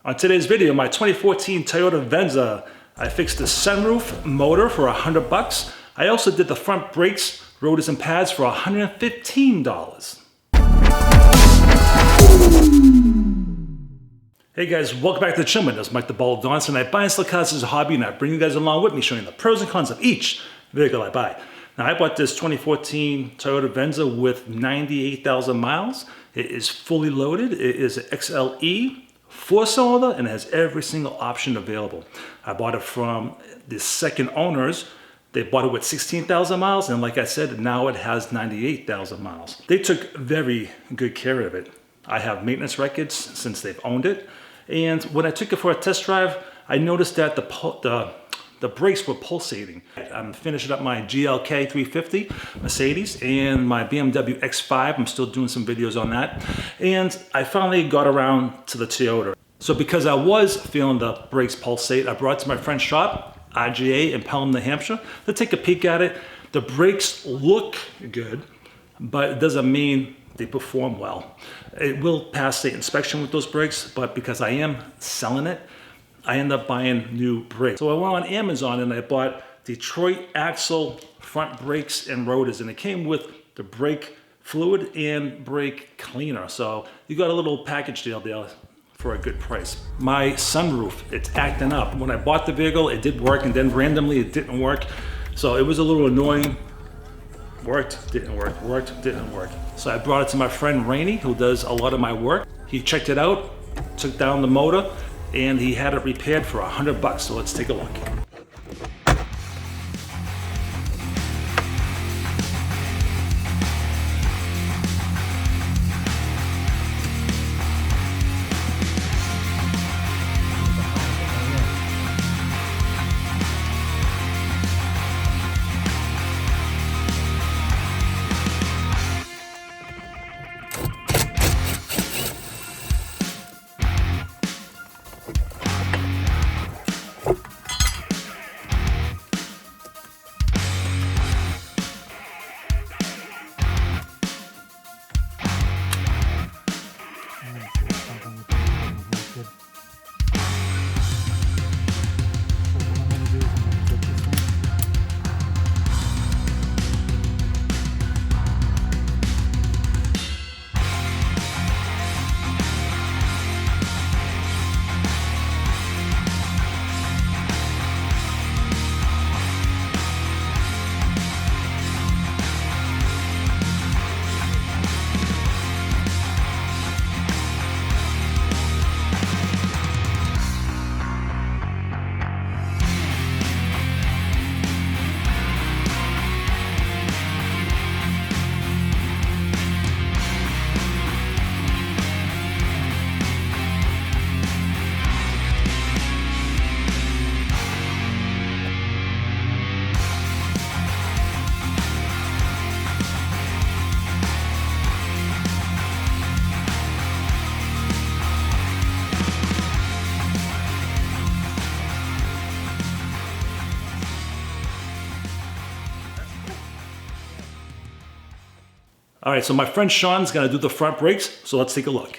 On today's video, my 2014 Toyota Venza, I fixed the sunroof motor for $100. I also did the front brakes, rotors and pads for $115. Hey guys, welcome back to the channel. This is Mike the Baldadonis, and I buy and sell cars as a hobby, and I bring you guys along with me, showing the pros and cons of each vehicle I buy. Now, I bought this 2014 Toyota Venza with 98,000 miles. It is fully loaded. It is an XLE, 4-cylinder, and it has every single option available. I bought it from the second owners. They bought it with 16,000 miles, and like I said, now it has 98,000 miles. They took very good care of it. I have maintenance records since they've owned it. And when I took it for a test drive, I noticed that the brakes were pulsating. I'm finishing up my GLK 350 Mercedes and my BMW X5. I'm still doing some videos on that. And I finally got around to the Toyota. So because I was feeling the brakes pulsate, I brought it to my friend's shop, RGA in Pelham, New Hampshire, to take a peek at it. The brakes look good, but it doesn't mean they perform well. It will pass the inspection with those brakes, but because I am selling it, I end up buying new brakes. So I went on Amazon and I bought Detroit axle front brakes and rotors, and it came with the brake fluid and brake cleaner. So you got a little package deal there for a good price. My sunroof, it's acting up. When I bought the vehicle, it did work, and then randomly it didn't work. So it was a little annoying. Worked, didn't work, worked, didn't work. So I brought it to my friend Rainey, who does a lot of my work. He checked it out, took down the motor, and he had it repaired for $100. So let's take a look. All right, so my friend Sean's gonna do the front brakes, so let's take a look.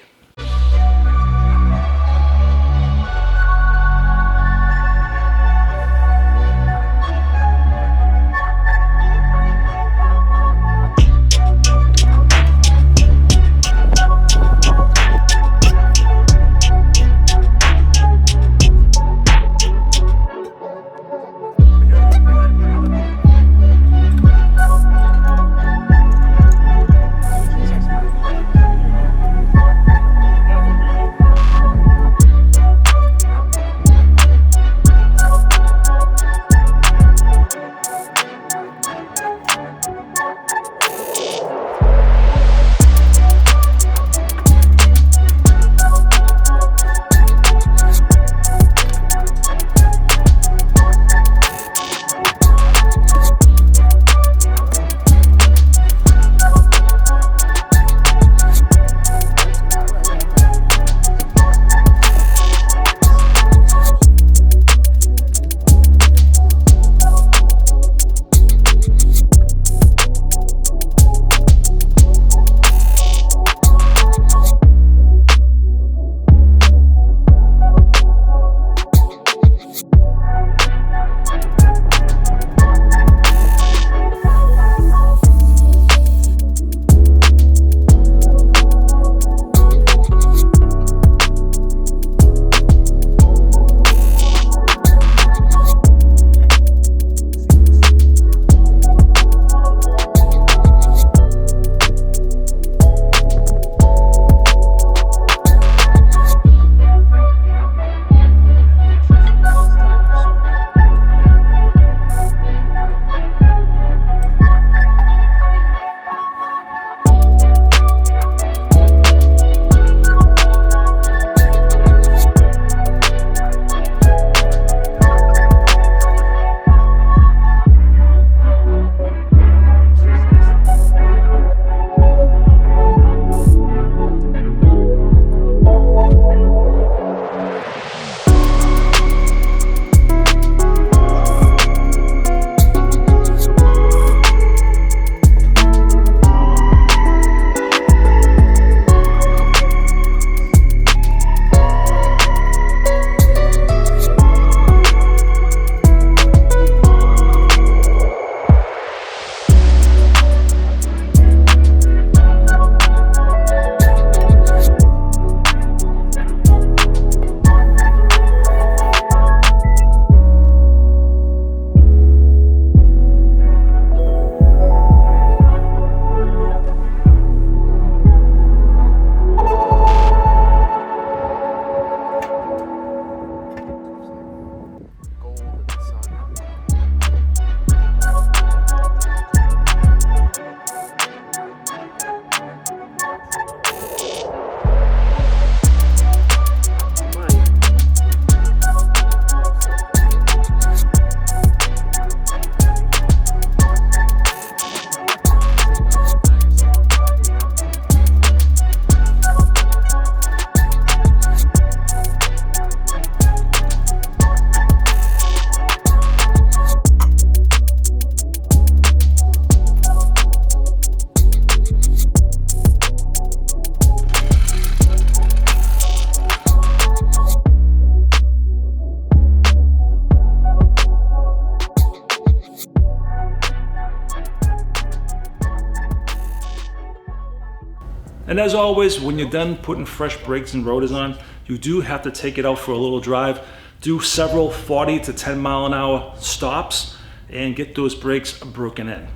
And as always, when you're done putting fresh brakes and rotors on, you do have to take it out for a little drive, do several 40 to 10 mile an hour stops, and get those brakes broken in.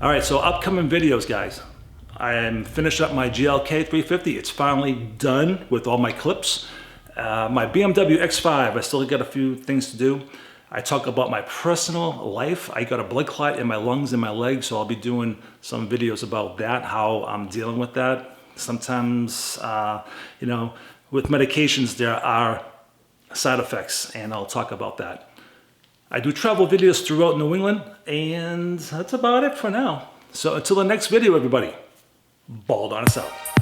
All right, so upcoming videos, guys. I am finished up my GLK 350. It's finally done with all my clips. My BMW X5, I still got a few things to do. I talk about my personal life. I got a blood clot in my lungs and my legs, so I'll be doing some videos about that, how I'm dealing with that. Sometimes, you know, with medications, there are side effects, and I'll talk about that. I do travel videos throughout New England, and that's about it for now. So until the next video, everybody, Baldadonis out.